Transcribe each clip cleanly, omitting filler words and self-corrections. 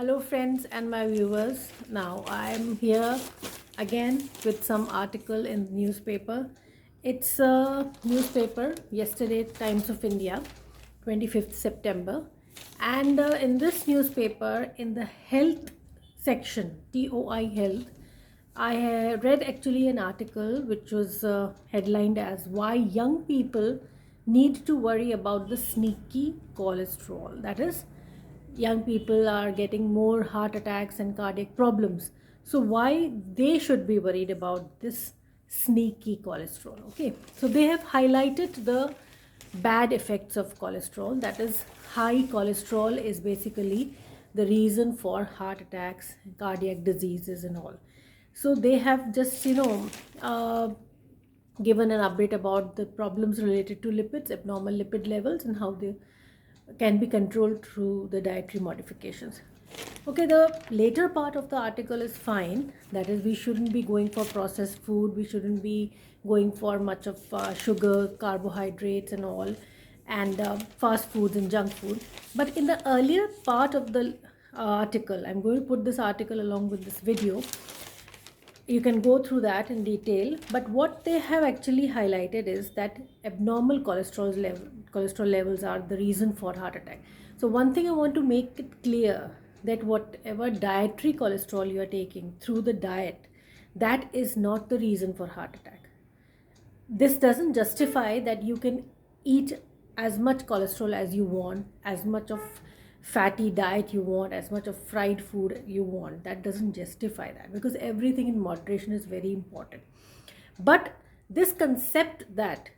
Hello friends and my viewers. Now I am here again with some article in the newspaper. It's a newspaper, yesterday Times of India, 25th September. And in this newspaper, in the health section, TOI health, I read actually an article which was headlined as "Why Young People Need to Worry About the Sneaky Cholesterol." That is, young people are getting more heart attacks and cardiac problems. So why they should be worried about this sneaky cholesterol? Okay, so they have highlighted the bad effects of cholesterol. That is, high cholesterol is basically the reason for heart attacks, cardiac diseases and all. So they have just given an update about the problems related to lipids, abnormal lipid levels, and how they can be controlled through the dietary modifications. Okay, the later part of the article is fine. That is, we shouldn't be going for processed food, we shouldn't be going for much of sugar, carbohydrates, and all, and fast foods and junk food. But in the earlier part of the article, I'm going to put this article along with this video. You can go through that in detail, but what they have actually highlighted is that abnormal cholesterol levels are the reason for heart attack. So one thing I want to make it clear, that whatever dietary cholesterol you are taking through the diet, that is not the reason for heart attack. This doesn't justify that you can eat as much cholesterol as you want, as much of fatty diet you want, as much of fried food you want. That doesn't justify that, because everything in moderation is very important. But this concept that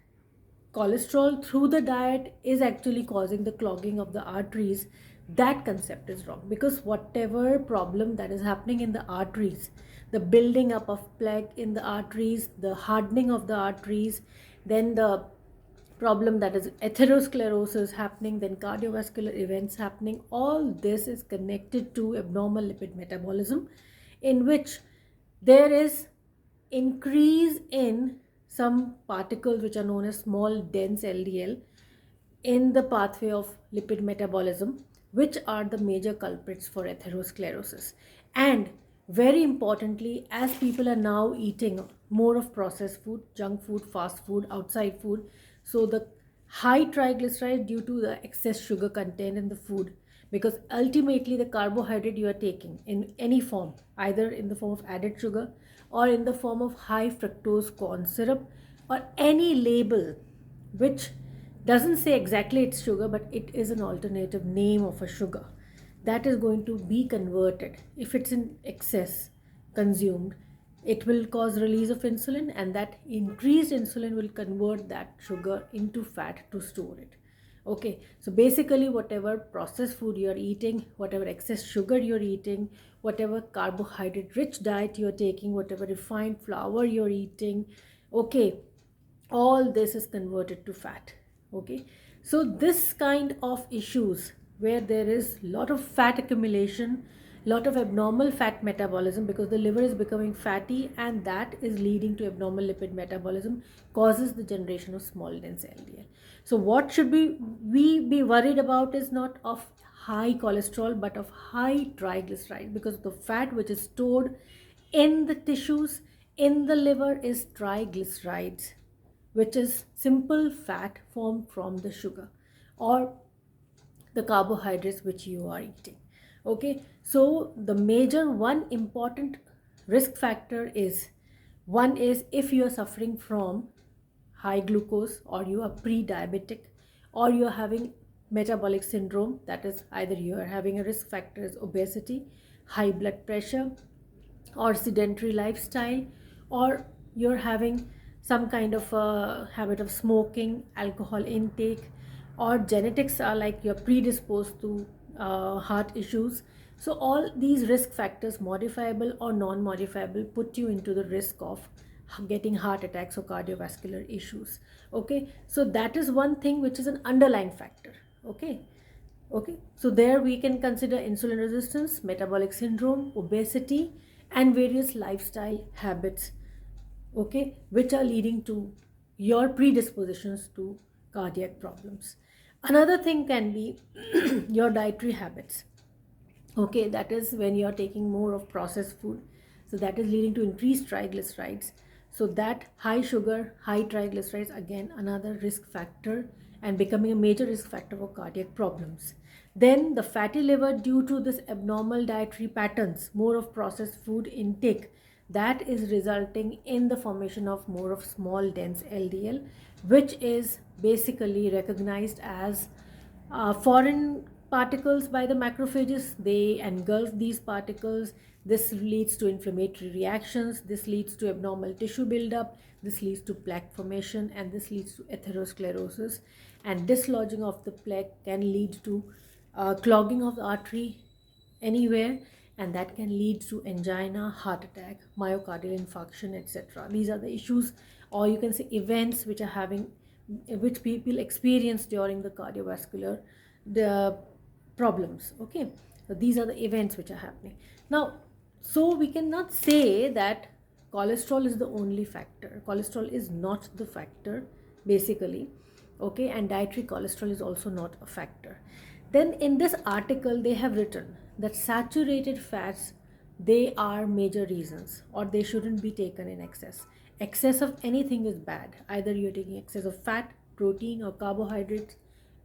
cholesterol through the diet is actually causing the clogging of the arteries, that concept is wrong. Because whatever problem that is happening in the arteries, the building up of plaque in the arteries, the hardening of the arteries, then the problem that is atherosclerosis happening, then cardiovascular events happening, all this is connected to abnormal lipid metabolism, in which there is increase in some particles which are known as small dense LDL in the pathway of lipid metabolism, which are the major culprits for atherosclerosis. And very importantly, as people are now eating more of processed food, junk food, fast food, outside food, so the high triglyceride due to the excess sugar content in the food, because ultimately the carbohydrate you are taking in any form, either in the form of added sugar or in the form of high fructose corn syrup, or any label which doesn't say exactly it's sugar, but it is an alternative name of a sugar, that is going to be converted. If it's in excess consumed, it will cause release of insulin, and that increased insulin will convert that sugar into fat to store it. Okay, so basically whatever processed food you're eating, whatever excess sugar you're eating, whatever carbohydrate rich diet you're taking, whatever refined flour you're eating, okay, all this is converted to fat. Okay, so this kind of issues where there is lot of fat accumulation, lot of abnormal fat metabolism, because the liver is becoming fatty, and that is leading to abnormal lipid metabolism, causes the generation of small dense LDL. So what should we be worried about is not of high cholesterol, but of high triglyceride, because the fat which is stored in the tissues in the liver is triglycerides, which is simple fat formed from the sugar or the carbohydrates which you are eating. Okay, so the major one important risk factor is, one is if you are suffering from high glucose, or you are pre-diabetic, or you are having metabolic syndrome, that is either you are having a risk factor as obesity, high blood pressure, or sedentary lifestyle, or you're having some kind of a habit of smoking, alcohol intake, or genetics are like you're predisposed to heart issues. So all these risk factors, modifiable or non-modifiable, put you into the risk of getting heart attacks or cardiovascular issues. Okay, so that is one thing which is an underlying factor. Okay, so there we can consider insulin resistance, metabolic syndrome, obesity, and various lifestyle habits, okay, which are leading to your predispositions to cardiac problems. Another thing can be your dietary habits. Okay, that is when you are taking more of processed food, so that is leading to increased triglycerides. So that high sugar, high triglycerides, again another risk factor, and becoming a major risk factor for cardiac problems. Then the fatty liver, due to this abnormal dietary patterns, more of processed food intake, that is resulting in the formation of more of small dense LDL, which is basically recognized as foreign particles by the macrophages. They engulf these particles. This leads to inflammatory reactions. This leads to abnormal tissue buildup. This leads to plaque formation, and this leads to atherosclerosis. And dislodging of the plaque can lead to clogging of the artery anywhere, and that can lead to angina, heart attack, myocardial infarction, etc. These are the issues, or you can say events, which are having, which people experience during the cardiovascular the problems. Okay, so these are the events which are happening now. So we cannot say that cholesterol is the only factor. Cholesterol is not the factor, basically. Okay, and dietary cholesterol is also not a factor. Then in this article they have written that saturated fats, they are major reasons, or they shouldn't be taken in excess. Excess of anything is bad. Either you're taking excess of fat, protein, or carbohydrates,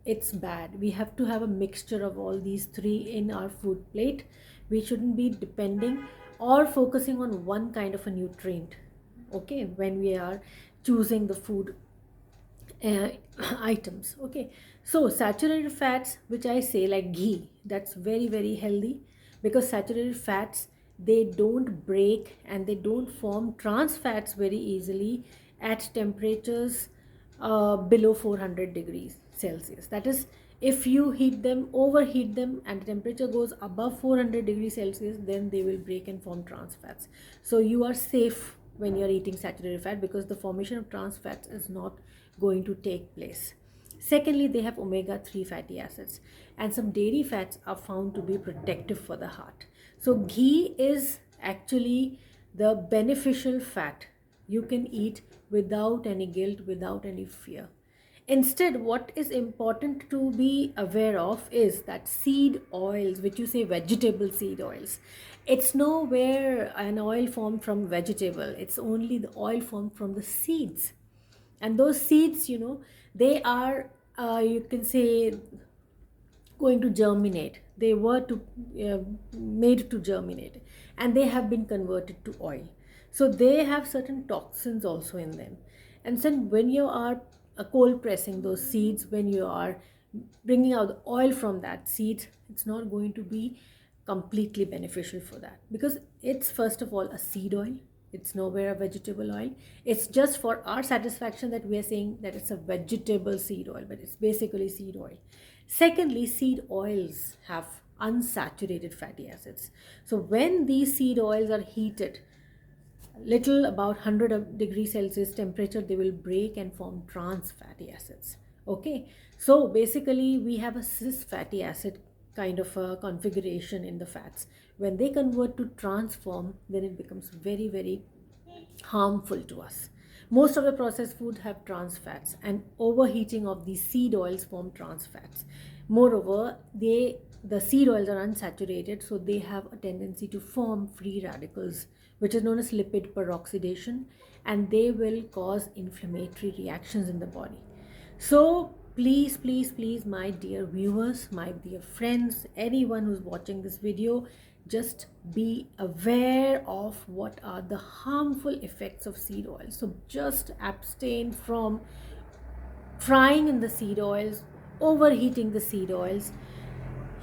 it's bad. We have to have a mixture of all these three in our food plate. We shouldn't be depending or focusing on one kind of a nutrient, okay, when we are choosing the food uh, items. Okay, so saturated fats, which I say like ghee, that's very very healthy, because saturated fats, they don't break and they don't form trans fats very easily at temperatures below 400 degrees Celsius. That is, if you heat them, overheat them, and the temperature goes above 400 degrees Celsius, then they will break and form trans fats. So you are safe when you're eating saturated fat, because the formation of trans fats is not going to take place. Secondly, they have omega-3 fatty acids, and some dairy fats are found to be protective for the heart. So ghee is actually the beneficial fat you can eat without any guilt, without any fear. Instead, what is important to be aware of is that seed oils, which you say vegetable seed oils, it's nowhere an oil formed from vegetable. It's only the oil formed from the seeds. And those seeds, they are, you can say, going to germinate. They were to made to germinate, and they have been converted to oil. So they have certain toxins also in them. And so when you are cold pressing those seeds, when you are bringing out the oil from that seed, it's not going to be completely beneficial for that, because it's first of all a seed oil. It's nowhere a vegetable oil. It's just for our satisfaction that we are saying that it's a vegetable seed oil, but it's basically seed oil. Secondly, seed oils have unsaturated fatty acids. So when these seed oils are heated little about 100 degrees Celsius temperature, they will break and form trans fatty acids. Okay, so basically we have a cis fatty acid kind of a configuration in the fats. When they convert to transform, then it becomes very very harmful to us. Most of the processed food have trans fats, and overheating of these seed oils form trans fats. Moreover, the seed oils are unsaturated, so they have a tendency to form free radicals, which is known as lipid peroxidation, and they will cause inflammatory reactions in the body. So please, please, please, my dear viewers, my dear friends, anyone who's watching this video, just be aware of what are the harmful effects of seed oil. So just abstain from frying in the seed oils, overheating the seed oils.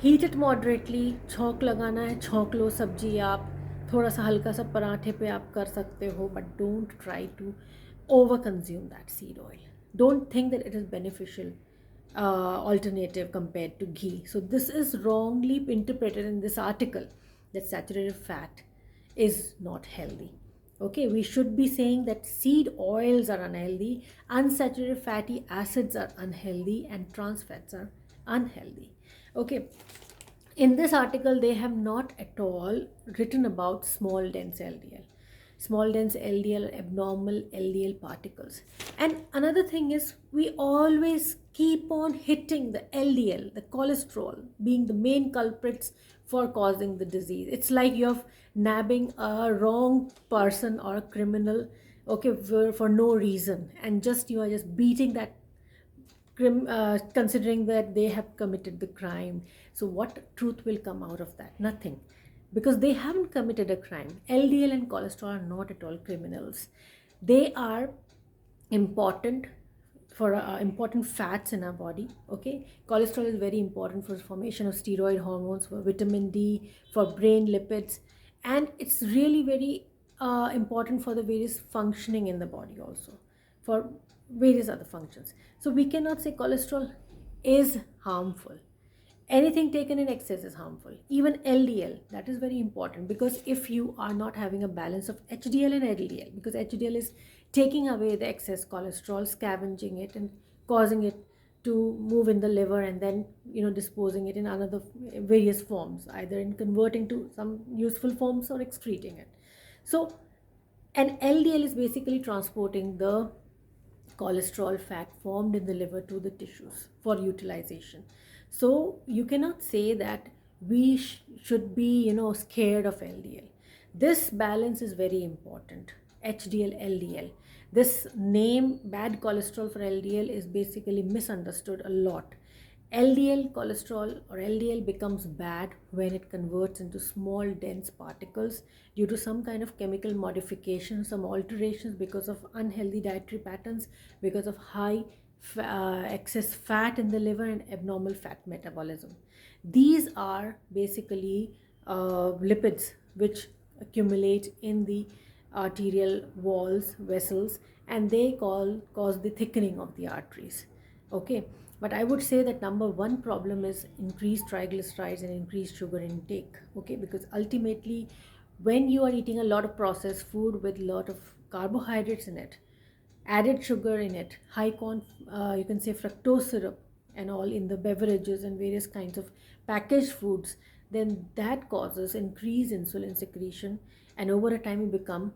Heat it moderately. छौंक लगाना है, छौंक लो सब्जी आप, थोड़ा सा हल्का सा पराठे पे आप कर सकते हो, but don't try to over consume that seed oil. Don't think that it is beneficial alternative compared to ghee. So this is wrongly interpreted in this article, that saturated fat is not healthy. Okay, we should be saying that seed oils are unhealthy, unsaturated fatty acids are unhealthy, and trans fats are unhealthy. Okay, in this article they have not at all written about small dense LDL. Small dense LDL are abnormal LDL particles. And another thing is, we always keep on hitting the LDL, the cholesterol, being the main culprits for causing the disease. It's like you're nabbing a wrong person or a criminal, okay, for no reason, and just you are just beating that considering that they have committed the crime. So what truth will come out of that? Nothing, because they haven't committed a crime. LDL and cholesterol are not at all criminals. They are important for important fats in our body. Okay, cholesterol is very important for formation of steroid hormones, for vitamin D, for brain lipids, and it's really very important for the various functioning in the body also, for various other functions. So we cannot say cholesterol is harmful. Anything taken in excess is harmful. Even LDL, that is very important, because if you are not having a balance of HDL and LDL, because HDL is taking away the excess cholesterol, scavenging it and causing it to move in the liver, and then disposing it in another various forms, either in converting to some useful forms or excreting it. So and LDL is basically transporting the cholesterol fat formed in the liver to the tissues for utilization. So you cannot say that we should be scared of LDL. This balance is very important. HDL, LDL, this name bad cholesterol for LDL is basically misunderstood a lot. LDL cholesterol or LDL becomes bad when it converts into small dense particles due to some kind of chemical modification, some alterations because of unhealthy dietary patterns, because of high excess fat in the liver and abnormal fat metabolism. These are basically lipids which accumulate in the arterial walls, vessels, and they cause the thickening of the arteries. Okay, but I would say that number one problem is increased triglycerides and increased sugar intake. Okay, because ultimately when you are eating a lot of processed food with a lot of carbohydrates in it, added sugar in it, high corn, you can say fructose syrup and all in the beverages and various kinds of packaged foods, then that causes increased insulin secretion, and over a time you become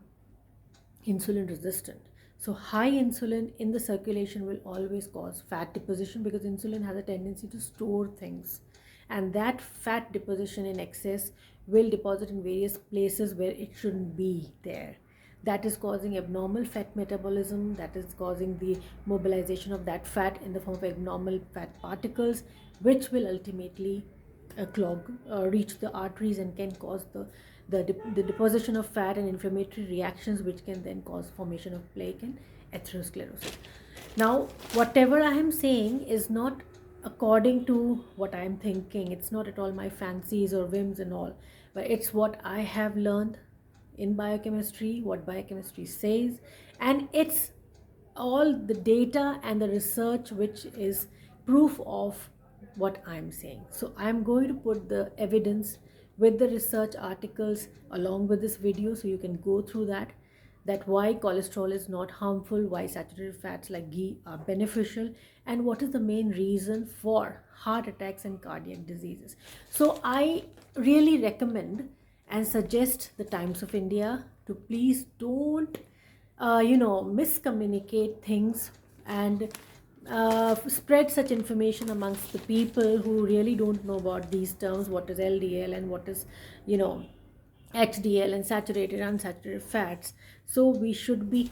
insulin resistant. So high insulin in the circulation will always cause fat deposition, because insulin has a tendency to store things, and that fat deposition in excess will deposit in various places where it shouldn't be there. That is causing abnormal fat metabolism, that is causing the mobilization of that fat in the form of abnormal fat particles, which will ultimately clog, reach the arteries, and can cause the deposition of fat and inflammatory reactions, which can then cause formation of plaque and atherosclerosis. Now, whatever I am saying is not according to what I am thinking. It's not at all my fancies or whims and all, but it's what I have learned in biochemistry, what biochemistry says, and it's all the data and the research which is proof of what I'm saying. So I'm going to put the evidence with the research articles along with this video, so you can go through that why cholesterol is not harmful, why saturated fats like ghee are beneficial, and what is the main reason for heart attacks and cardiac diseases. So I really recommend and suggest the Times of India to please don't miscommunicate things and spread such information amongst the people who really don't know about these terms, what is LDL and what is HDL and saturated unsaturated fats. So we should be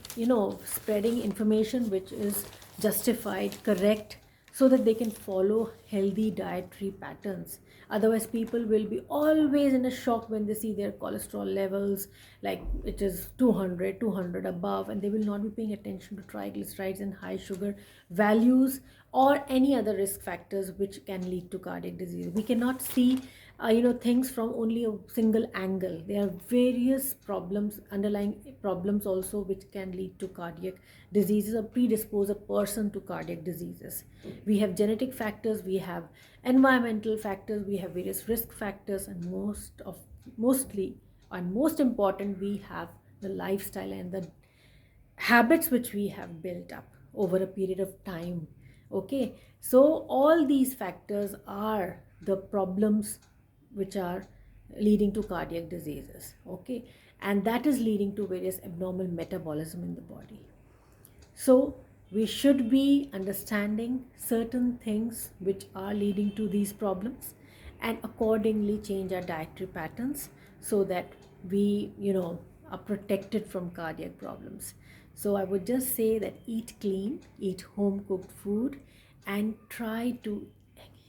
spreading information which is justified, correct, so that they can follow healthy dietary patterns. Otherwise people will be always in a shock when they see their cholesterol levels like it is 200 above, and they will not be paying attention to triglycerides and high sugar values or any other risk factors which can lead to cardiac disease. We cannot see things from only a single angle. There are various problems, underlying problems also, which can lead to cardiac diseases or predispose a person to cardiac diseases. We have genetic factors, we have environmental factors, we have various risk factors, and mostly and most important, we have the lifestyle and the habits which we have built up over a period of time. Okay, so all these factors are the problems which are leading to cardiac diseases. Okay, and that is leading to various abnormal metabolism in the body. So we should be understanding certain things which are leading to these problems, and accordingly change our dietary patterns so that we, are protected from cardiac problems. So I would just say that eat clean, eat home cooked food, and try to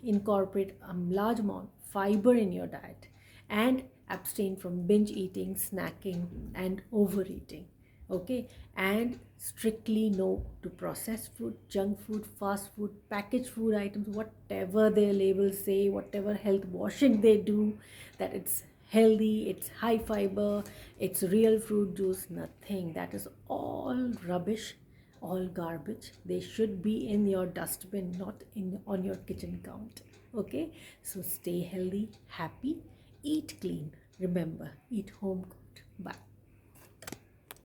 incorporate a large amount of fiber in your diet, and abstain from binge eating, snacking, and overeating. Okay, and strictly no to processed food, junk food, fast food, packaged food items, whatever their labels say, whatever health washing they do, that it's healthy, it's high fiber, it's real fruit juice. Nothing. That is all rubbish, all garbage. They should be in your dustbin, not in on your kitchen counter. Okay, so stay healthy, happy, eat clean. Remember, eat home cooked. Bye.